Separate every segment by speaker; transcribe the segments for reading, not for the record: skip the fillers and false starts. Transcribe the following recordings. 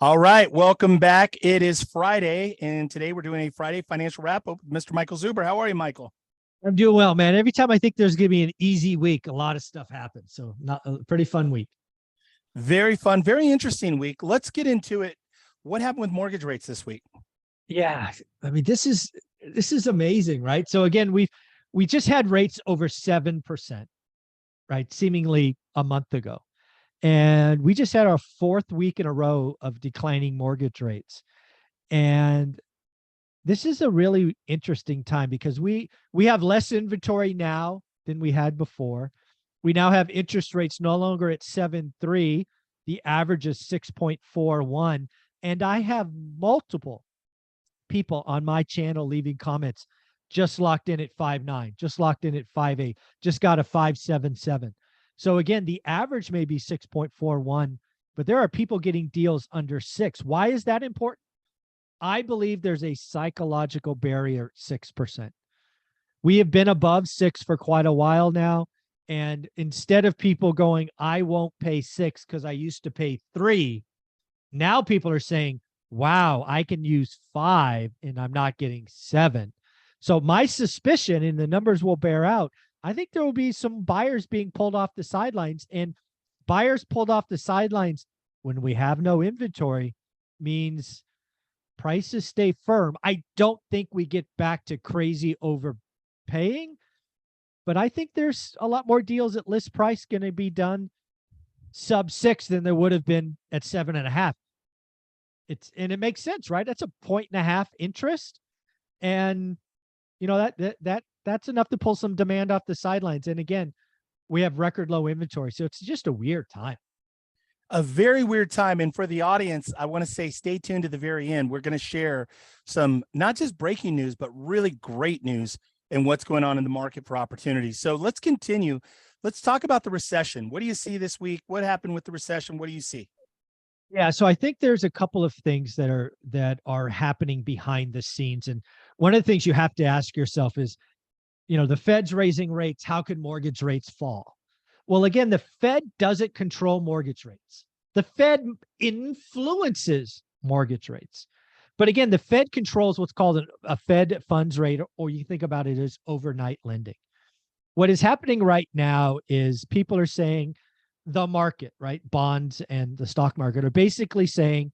Speaker 1: All right, welcome back. It is Friday, and today we're doing a Friday financial wrap up with Mr. Michael Zuber. How are you, Michael?
Speaker 2: I'm doing well, man. Every time I think there's going to be an easy week, a lot of stuff happens. So not a pretty fun week.
Speaker 1: Very fun, very interesting week. Let's get into it. What happened with mortgage rates this week?
Speaker 2: Yeah. I mean, this is amazing, right? So again, we just had rates over 7%, right? Seemingly a month ago. And we just had our fourth week in a row of declining mortgage rates. And this is a really interesting time because we have less inventory now than we had before. We now have interest rates no longer at 7.3. The average is 6.41. And I have multiple people on my channel leaving comments just locked in at 5.9, just locked in at 5.8, just got a 5.77. So again, the average may be 6.41, but there are people getting deals under 6. Why is that important? I believe there's a psychological barrier at 6%. We have been above 6 for quite a while now. And instead of people going, I won't pay 6 because I used to pay 3, now people are saying, wow, I can use 5 and I'm not getting 7. So my suspicion, and the numbers will bear out, I think there will be some buyers being pulled off the sidelines, and buyers pulled off the sidelines when we have no inventory means prices stay firm. I don't think we get back to crazy overpaying, but I think there's a lot more deals at list price going to be done sub 6 than there would have been at 7.5. And it makes sense, right? That's a 1.5 interest. And you know, that's enough to pull some demand off the sidelines. And again, we have record low inventory. So it's just a weird time.
Speaker 1: A very weird time. And for the audience, I want to say stay tuned to the very end. We're going to share some not just breaking news, but really great news and what's going on in the market for opportunities. So let's continue. Let's talk about the recession. What do you see this week? What happened with the recession? What do you see?
Speaker 2: Yeah, so I think there's a couple of things that are happening behind the scenes. And one of the things you have to ask yourself is, you know, the Fed's raising rates, how can mortgage rates fall? Well, again, the Fed doesn't control mortgage rates. The Fed influences mortgage rates. But again, the Fed controls what's called a Fed funds rate, or you think about it as overnight lending. What is happening right now is people are saying the market, right? Bonds and the stock market are basically saying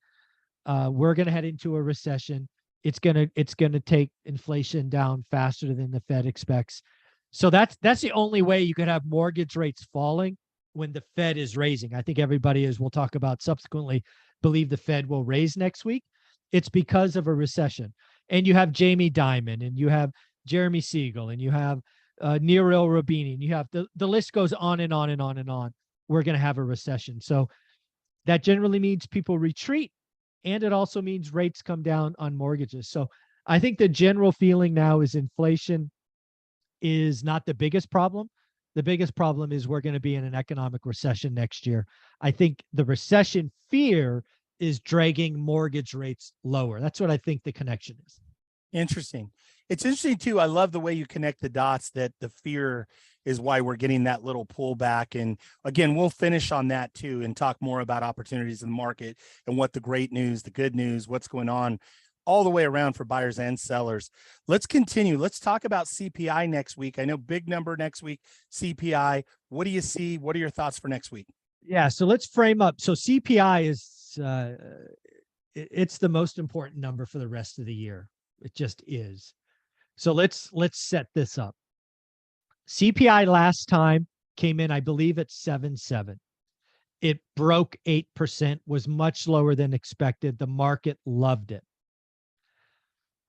Speaker 2: we're going to head into a recession. It's gonna take inflation down faster than the Fed expects. So that's the only way you could have mortgage rates falling when the Fed is raising. I think everybody, as we'll talk about subsequently, believe the Fed will raise next week. It's because of a recession. And you have Jamie Dimon, and you have Jeremy Siegel, and you have Niril Rabini, and you have the list goes on and on and on and on. We're going to have a recession. So that generally means people retreat, and it also means rates come down on mortgages. So I think the general feeling now is inflation is not the biggest problem. The biggest problem is we're going to be in an economic recession next year. I think the recession fear is dragging mortgage rates lower. That's what I think the connection is.
Speaker 1: Interesting. It's interesting too. I love the way you connect the dots, that the fear is why we're getting that little pullback. And again, we'll finish on that too and talk more about opportunities in the market and what the great news, the good news, what's going on all the way around for buyers and sellers. Let's continue. Let's talk about CPI next week. I know big number next week, CPI. What do you see? What are your thoughts for next week?
Speaker 2: Yeah, so let's frame up. So CPI is it's the most important number for the rest of the year. It just is. So let's set this up. CPI last time came in, I believe, at 7.7. It broke 8%, was much lower than expected. The market loved it.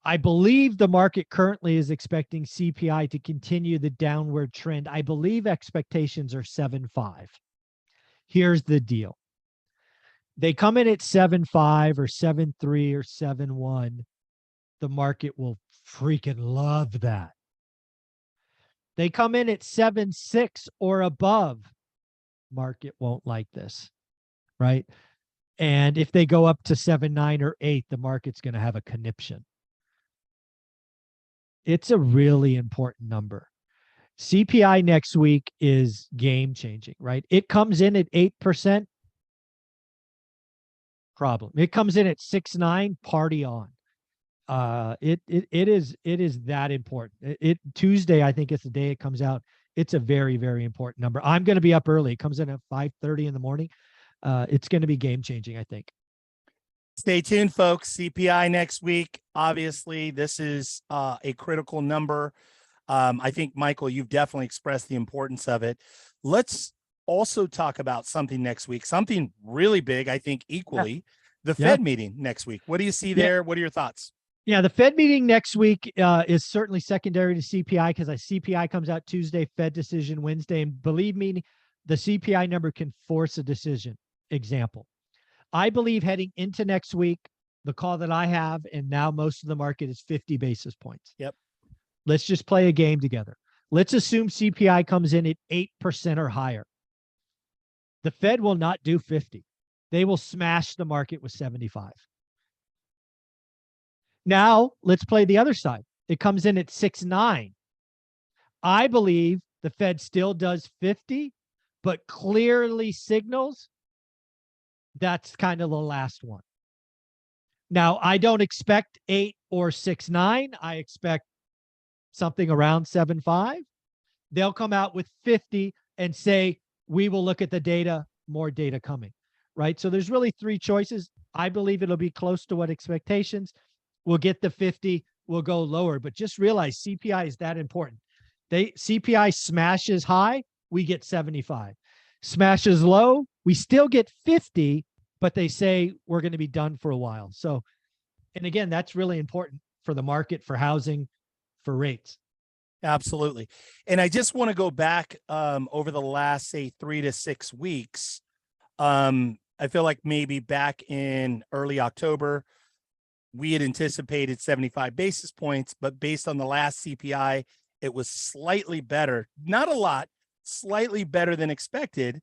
Speaker 2: I believe the market currently is expecting CPI to continue the downward trend. I believe expectations are 7.5. Here's the deal. They come in at 7.5 or 7.3 or 7.1. The market will freaking love that. They come in at 7.6 or above. Market won't like this, right? And if they go up to 7.9 or 8, the market's going to have a conniption. It's a really important number. CPI next week is game changing, right? It comes in at 8%. problem. It comes in at 6.9, party on. It is that important. Tuesday, I think it's the day it comes out. It's a very, very important number. I'm going to be up early. It comes in at 5:30 in the morning. It's going to be game changing, I think.
Speaker 1: Stay tuned, folks. CPI next week. Obviously, this is a critical number. I think, Michael, you've definitely expressed the importance of it. Let's also talk about something next week, something really big, I think equally, the Fed meeting next week. What do you see there? What are your thoughts?
Speaker 2: Yeah, the Fed meeting next week is certainly secondary to CPI because CPI comes out Tuesday, Fed decision Wednesday. And believe me, the CPI number can force a decision. Example, I believe heading into next week, the call that I have, and now most of the market is 50 basis points.
Speaker 1: Yep.
Speaker 2: Let's just play a game together. Let's assume CPI comes in at 8% or higher. The Fed will not do 50. They will smash the market with 75. Now, let's play the other side. It comes in at 6.9. I believe the Fed still does 50, but clearly signals that's kind of the last one. Now, I don't expect 8 or 6.9. I expect something around 7.5. They'll come out with 50 and say, we will look at the data, more data coming, right? So there's really three choices. I believe it'll be close to what expectations. We'll get the 50, we'll go lower, but just realize CPI is that important. CPI smashes high, we get 75. Smashes low, we still get 50, but they say we're going to be done for a while. So, and again, that's really important for the market, for housing, for rates.
Speaker 1: Absolutely. And I just want to go back over the last, say, 3 to 6 weeks. I feel like maybe back in early October, we had anticipated 75 basis points, but based on the last CPI, it was slightly better, not a lot, slightly better than expected.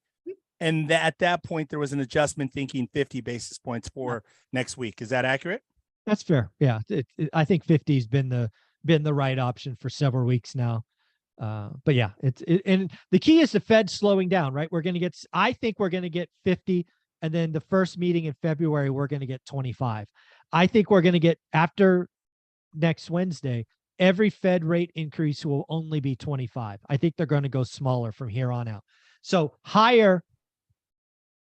Speaker 1: And at that point, there was an adjustment thinking 50 basis points for next week. Is that accurate?
Speaker 2: That's fair. Yeah. I think 50 has been the right option for several weeks now. But yeah, and the key is the Fed slowing down, right? I think we're going to get 50. And then the first meeting in February, we're going to get 25. I think we're going to get, after next Wednesday, every Fed rate increase will only be 25. I think they're going to go smaller from here on out. So higher,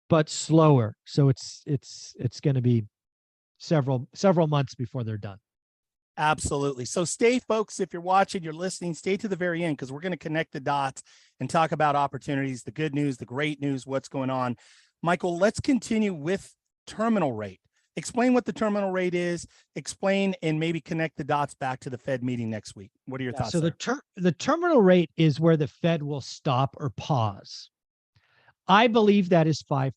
Speaker 2: but slower. So it's going to be several months before they're done.
Speaker 1: Absolutely. So stay, folks. If you're watching, you're listening, stay to the very end, because we're going to connect the dots and talk about opportunities, the good news, the great news, what's going on. Michael, let's continue with terminal rate. Explain what the terminal rate is, explain, and maybe connect the dots back to the Fed meeting next week. What are your thoughts?
Speaker 2: So the terminal rate is where the Fed will stop or pause. I believe that is 5%.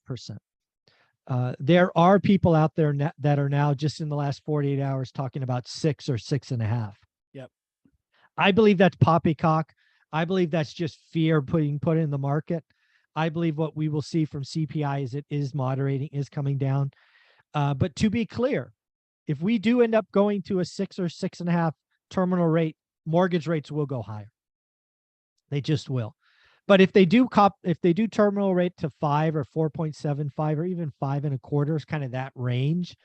Speaker 2: There are people out there that are now, just in the last 48 hours, talking about 6 or 6.5.
Speaker 1: Yep.
Speaker 2: I believe that's poppycock. I believe that's just fear put in the market. I believe what we will see from CPI is it is moderating, is coming down. But to be clear, if we do end up going to a 6 or 6.5 terminal rate, mortgage rates will go higher. They just will. But if they do terminal rate to 5 or 4.75 or even 5.25, is kind of that range,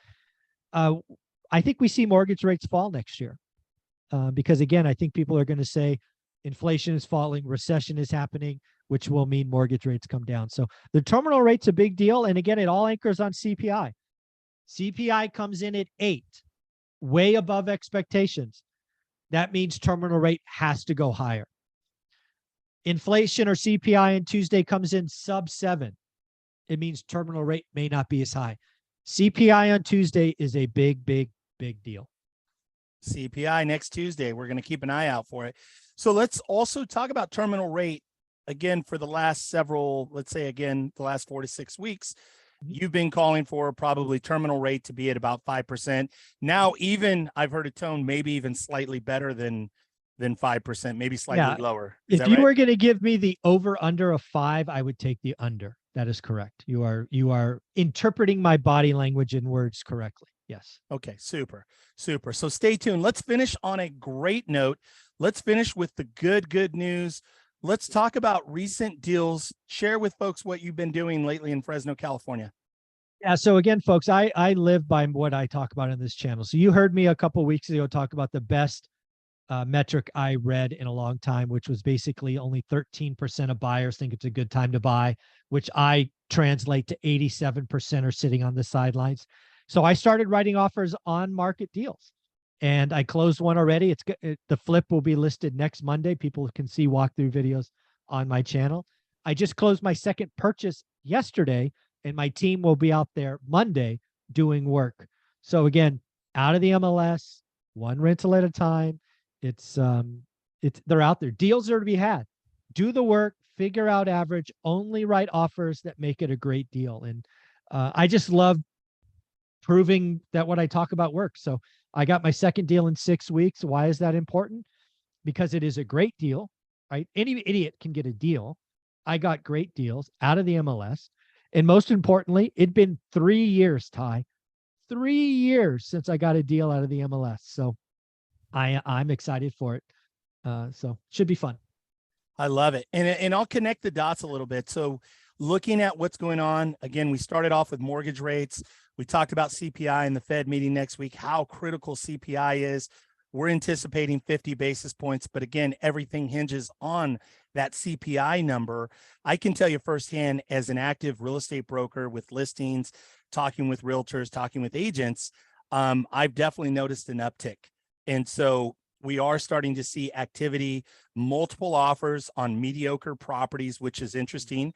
Speaker 2: I think we see mortgage rates fall next year. Because again, I think people are going to say inflation is falling, recession is happening, which will mean mortgage rates come down. So the terminal rate's a big deal. And again, it all anchors on CPI. CPI comes in at 8, way above expectations. That means terminal rate has to go higher. Inflation or CPI on Tuesday comes in sub 7. It means terminal rate may not be as high. CPI on Tuesday is a big, big, big deal.
Speaker 1: CPI next Tuesday. We're going to keep an eye out for it. So let's also talk about terminal rate again for the last several, let's say again, the last 4 to 6 weeks. You've been calling for probably terminal rate to be at about 5%. Now, even I've heard a tone, maybe even slightly better than 5%, maybe slightly lower.
Speaker 2: If you were going to give me the over under of 5, I would take the under. That is correct. You are interpreting my body language and words correctly. Yes.
Speaker 1: Okay. Super. So stay tuned. Let's finish on a great note. Let's finish with the good news. Let's talk about recent deals. Share with folks what you've been doing lately in Fresno, California.
Speaker 2: Yeah. So again, folks, I live by what I talk about in this channel. So you heard me a couple of weeks ago talk about the best metric I read in a long time, which was basically only 13% of buyers think it's a good time to buy, which I translate to 87% are sitting on the sidelines. So I started writing offers on market deals, and I closed one already. The flip will be listed next Monday. People can see walkthrough videos on my channel. I just closed my second purchase yesterday, and my team will be out there Monday doing work. So again, out of the MLS, one rental at a time. They're out there. Deals are to be had. Do the work, figure out average, only write offers that make it a great deal. And I just love proving that what I talk about works. So I got my second deal in 6 weeks. Why is that important? Because it is a great deal, right? Any idiot can get a deal. I got great deals out of the MLS. And most importantly, it'd been 3 years, Ty, 3 years since I got a deal out of the MLS. So I'm excited for it. So should be fun.
Speaker 1: I love it. And I'll connect the dots a little bit. So looking at what's going on, again, we started off with mortgage rates. We talked about CPI in the Fed meeting next week, how critical CPI is. We're anticipating 50 basis points, but again, everything hinges on that CPI number. I can tell you firsthand, as an active real estate broker with listings, talking with realtors, talking with agents, I've definitely noticed an uptick. And so we are starting to see activity, multiple offers on mediocre properties, which is interesting.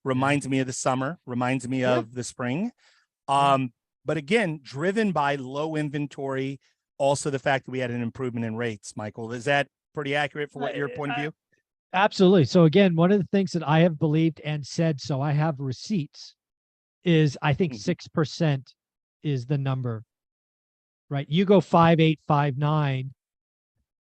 Speaker 1: Reminds me of the summer, reminds me of the spring. But again, driven by low inventory, also the fact that we had an improvement in rates. Michael, is that pretty accurate for what your point of view?
Speaker 2: Absolutely. So again, one of the things that I have believed and said, so I have receipts, is I think 6% is the number, right? You go 5, 8, 5, 9,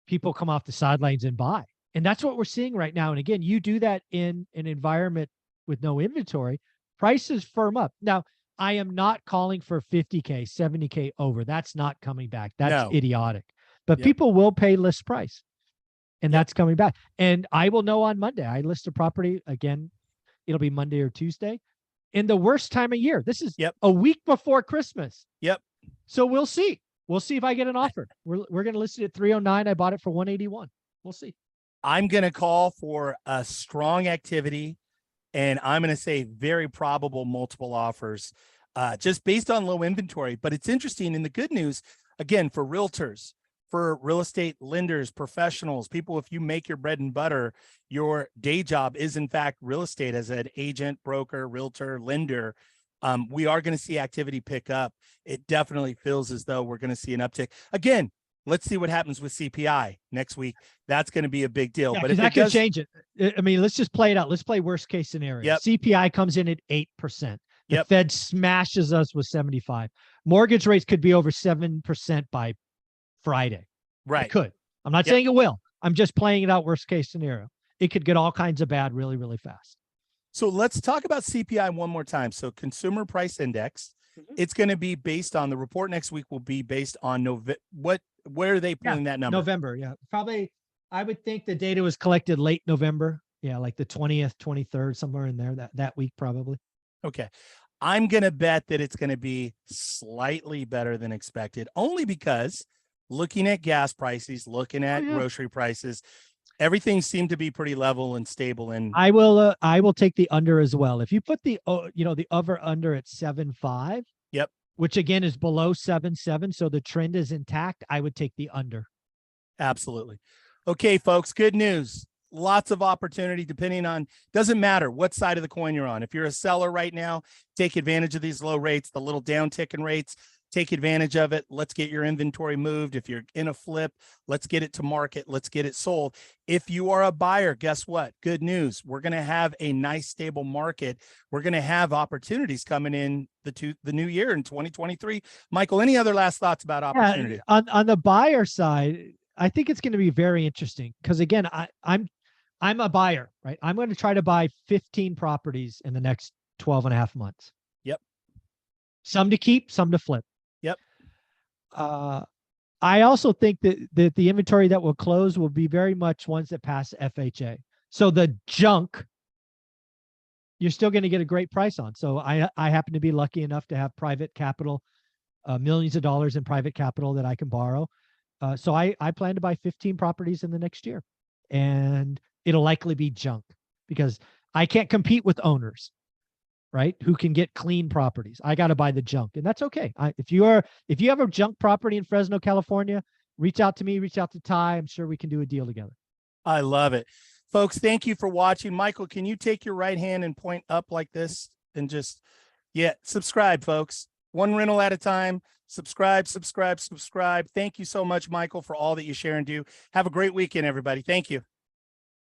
Speaker 2: people come off the sidelines and buy. And that's what we're seeing right now. And again, you do that in an environment with no inventory, prices firm up. Now, I am not calling for 50K, 70K over. That's not coming back. That's idiotic. But people will pay list price. And that's coming back. And I will know on Monday. I list a property again. It'll be Monday or Tuesday. In the worst time of year. This is a week before Christmas. So we'll see. We'll see if I get an offer. We're going to list it at 309. I bought it for 181. We'll see.
Speaker 1: I'm going to call for a strong activity, and I'm going to say very probable multiple offers, just based on low inventory. But it's interesting. And the good news, again, for realtors, for real estate lenders, professionals, people, if you make your bread and butter, your day job is in fact real estate as an agent, broker, realtor, lender. We are going to see activity pick up. It definitely feels as though we're going to see an uptick. Again, let's see what happens with CPI next week. That's going to be a big deal.
Speaker 2: Yeah,
Speaker 1: but if
Speaker 2: that could
Speaker 1: does
Speaker 2: change it. I mean, let's just play it out. Let's play worst case scenario. CPI comes in at 8%. The Fed smashes us with 75. Mortgage rates could be over 7% by Friday.
Speaker 1: Right.
Speaker 2: It could. I'm not saying it will. I'm just playing it out worst case scenario. It could get all kinds of bad really, really fast.
Speaker 1: So let's talk about CPI one more time. So consumer price index, it's going to be based on the report next week will be based on where are they pulling that number?
Speaker 2: November. Yeah. Probably. I would think the data was collected late November. Yeah. Like the 20th, 23rd, somewhere in there that week, probably.
Speaker 1: Okay. I'm going to bet that it's going to be slightly better than expected, only because looking at gas prices, looking at grocery prices, everything seemed to be pretty level and stable. And
Speaker 2: I will take the under as well. If you put the the over under at 7.5, which again is below 7.7, so the trend is intact, I would take the under.
Speaker 1: Absolutely. Okay, folks, good news. Lots of opportunity depending on, doesn't matter what side of the coin you're on. If you're a seller right now, take advantage of these low rates, the little downtick in rates. Take advantage of it. Let's get your inventory moved. If you're in a flip, let's get it to market. Let's get it sold. If you are a buyer, guess what? Good news. We're going to have a nice, stable market. We're going to have opportunities coming in the new year in 2023. Michael, any other last thoughts about opportunity?
Speaker 2: On the buyer side, I think it's going to be very interesting because again, I'm a buyer, right? I'm going to try to buy 15 properties in the next 12 and a half months. Some to keep, some to flip. I also think that the inventory that will close will be very much ones that pass FHA. So the junk you're still going to get a great price on. So I happen to be lucky enough to have private capital, millions of dollars in private capital that I can borrow. So I plan to buy 15 properties in the next year, and it'll likely be junk because I can't compete with owners, right? Who can get clean properties. I got to buy the junk, and that's okay. If you have a junk property in Fresno, California, reach out to me, reach out to Ty. I'm sure we can do a deal together.
Speaker 1: I love it. Folks, thank you for watching. Michael, can you take your right hand and point up like this and just, yeah, subscribe, folks. One rental at a time. Subscribe, subscribe, subscribe. Thank you so much, Michael, for all that you share and do. Have a great weekend, everybody. Thank you.